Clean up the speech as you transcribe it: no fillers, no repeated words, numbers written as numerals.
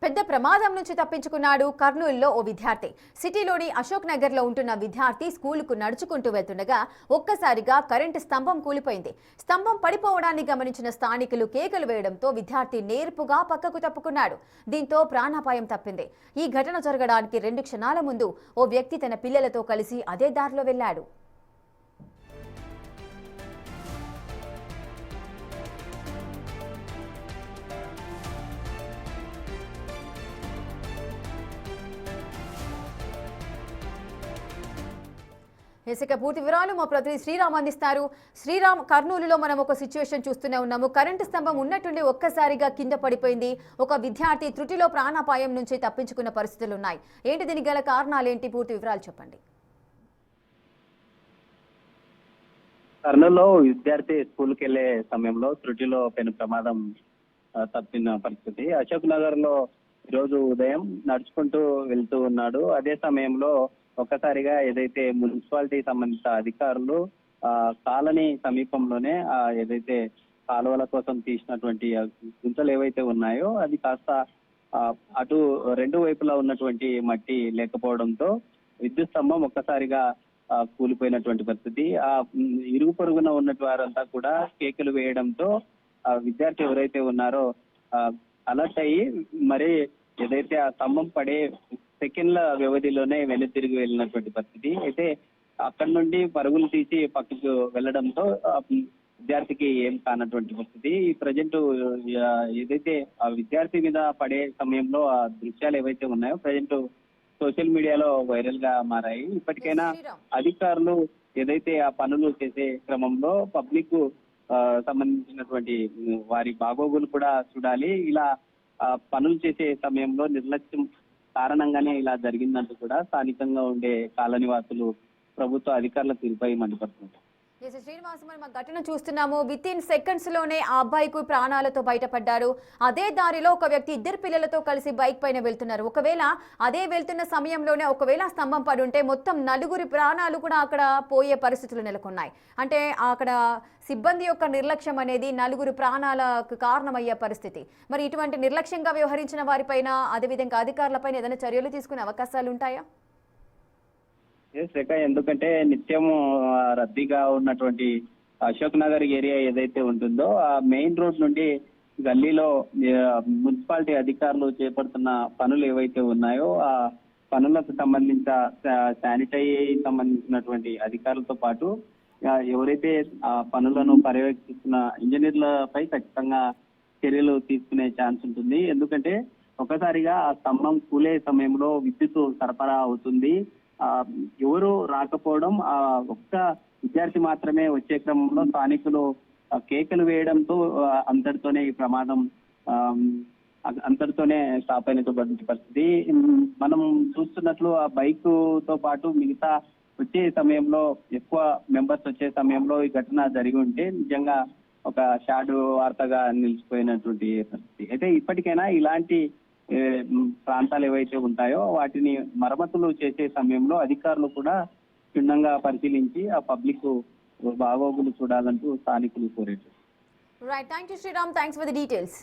పెద్ద ప్రమాదం నుంచి తప్పించుకున్నాడు కర్నూలులో ఓ విద్యార్థి. సిటీలోని అశోక్ నగర్ లో ఉంటున్న విద్యార్థి స్కూలుకు నడుచుకుంటూ వెళ్తుండగా ఒక్కసారిగా కరెంటు స్తంభం కూలిపోయింది. స్తంభం పడిపోవడాన్ని గమనించిన స్థానికులు కేకలు వేయడంతో విద్యార్థి నేర్పుగా పక్కకు తప్పుకున్నాడు. దీంతో ప్రాణాపాయం తప్పింది. ఈ ఘటన జరగడానికి 2 క్షణాల ముందు ఓ వ్యక్తి తన పిల్లలతో కలిసి అదే దారిలో వెళ్లాడు. ఇక పూర్తి వివరాలు మా ప్రతినిధి శ్రీరామ్ అందిస్తారు. శ్రీరామ్, కర్నూలులో మనం ఒక సిచ్యువేషన్ చూస్తూనే ఉన్నాము. కరెంటు స్తంభం ఉన్నట్టుండి ఒక్కసారిగా కింద పడిపోయింది. ఒక విద్యార్థి త్రుటిలో ప్రాణాపాయం నుంచి తప్పించుకున్న పరిస్థితులు ఉన్నాయి. ఏంటి దీనికి గల కారణాలు ఏంటి? పూర్తి వివరాలు చెప్పండి. కర్నూలులో విద్యార్థి స్కూల్కి వెళ్లే సమయంలో త్రుటిలో పెను ప్రమాదం తప్పిన పరిస్థితి. అశోక్ నగర్ లో ఈరోజు ఉదయం నడుచుకుంటూ వెళ్తూ ఉన్నాడు. అదే సమయంలో ఒక్కసారిగా ఏదైతే మున్సిపాలిటీ సంబంధిత అధికారులు కాలనీ సమీపంలోనే ఏదైతే కాలువల కోసం తీసినటువంటి గుంతలు ఏవైతే ఉన్నాయో అది కాస్త అటు 2 వైపులా ఉన్నటువంటి మట్టి లేకపోవడంతో విద్యుత్ స్తంభం ఒక్కసారిగా కూలిపోయినటువంటి పరిస్థితి. ఇరుగు పొరుగున ఉన్నటువంటి వారంతా కూడా కేకలు వేయడంతో విద్యార్థి ఎవరైతే ఉన్నారో అలర్ట్ అయ్యి మరి ఏదైతే ఆ స్తంభం పడే సెకండ్ల వ్యవధిలోనే తిరిగి వెళ్ళినటువంటి పరిస్థితి. అయితే అక్కడి నుండి పరుగులు తీసి పక్కకు వెళ్ళడంతో విద్యార్థికి ఏం కానటువంటి పరిస్థితి. ఈ ప్రజెంట్ ఏదైతే ఆ విద్యార్థి మీద పడే సమయంలో ఆ దృశ్యాలు ఏవైతే ఉన్నాయో ప్రజెంట్ సోషల్ మీడియాలో వైరల్ గా మారాయి. ఇప్పటికైనా అధికారులు ఏదైతే ఆ పనులు చేసే క్రమంలో పబ్లిక్ సంబంధించినటువంటి వారి బాగోగులు కూడా చూడాలి. ఇలా పనులు చేసే సమయంలో నిర్లక్ష్యం కారణంగానే ఇలా జరిగిందంటూ కూడా స్థానికంగా ఉండే కాలనీవాసులు ప్రభుత్వ అధికారుల తీరుపై మండిపడుతున్నారు. శ్రీనివాస్, మనం ఘటన చూస్తున్నాము. విత్ ఇన్ సెకండ్స్ లోనే ఆ అబ్బాయికు ప్రాణాలతో బయటపడ్డారు. అదే దారిలో ఒక వ్యక్తి 2 పిల్లలతో కలిసి బైక్ పైన వెళ్తున్నారు. ఒకవేళ అదే వెళ్తున్న సమయంలోనే ఒకవేళ స్తంభం పడి ఉంటే మొత్తం 4 ప్రాణాలు కూడా అక్కడ పోయే పరిస్థితులు నెలకొన్నాయి. అంటే అక్కడ సిబ్బంది యొక్క నిర్లక్ష్యం అనేది 4 ప్రాణాలకు కారణమయ్యే పరిస్థితి. మరి ఇటువంటి నిర్లక్ష్యంగా వ్యవహరించిన వారిపైన అదేవిధంగా అధికారులపైన ఏదైనా చర్యలు తీసుకునే అవకాశాలు ఉంటాయా? రేఖ, ఎందుకంటే నిత్యం రద్దీగా ఉన్నటువంటి అశోక్ నగర్ ఏరియా ఏదైతే ఉంటుందో ఆ మెయిన్ రోడ్ నుండి గల్లీలో మున్సిపాలిటీ అధికారులు చేపడుతున్న పనులు ఏవైతే ఉన్నాయో ఆ పనులకు సంబంధించినటువంటి అధికారులతో పాటు ఎవరైతే ఆ పనులను పర్యవేక్షిస్తున్న ఇంజనీర్లపై ఖచ్చితంగా చర్యలు తీసుకునే ఛాన్స్ ఉంటుంది. ఎందుకంటే ఒకసారిగా ఆ స్తంభం కూలే సమయంలో విద్యుత్ సరఫరా అవుతుంది. ఎవరు రాకపోవడం, ఒక్క విద్యార్థి మాత్రమే వచ్చే క్రమంలో స్థానికులు కేకలు వేయడంతో అంతటితోనే ఈ ప్రమాదం అంతటితోనే స్టాప్ అయినటువంటి పరిస్థితి. మనం చూస్తున్నట్లు ఆ బైక్ తో పాటు మిగతా వచ్చే సమయంలో ఎక్కువ మెంబర్స్ వచ్చే సమయంలో ఈ ఘటన జరిగి ఉంటే నిజంగా ఒక షాడ్ వార్తగా నిలిచిపోయినటువంటి పరిస్థితి. అయితే ఇప్పటికైనా ఇలాంటి ప్రాంతాలు ఏవైతే ఉంటాయో వాటిని మరమ్మతులు చేసే సమయంలో అధికారులు కూడా క్షుణ్ణంగా పరిశీలించి ఆ పబ్లిక్ బాగోగులు చూడాలంటూ స్థానికులు కోరారు. Right, thank you Sriram, thanks for the details.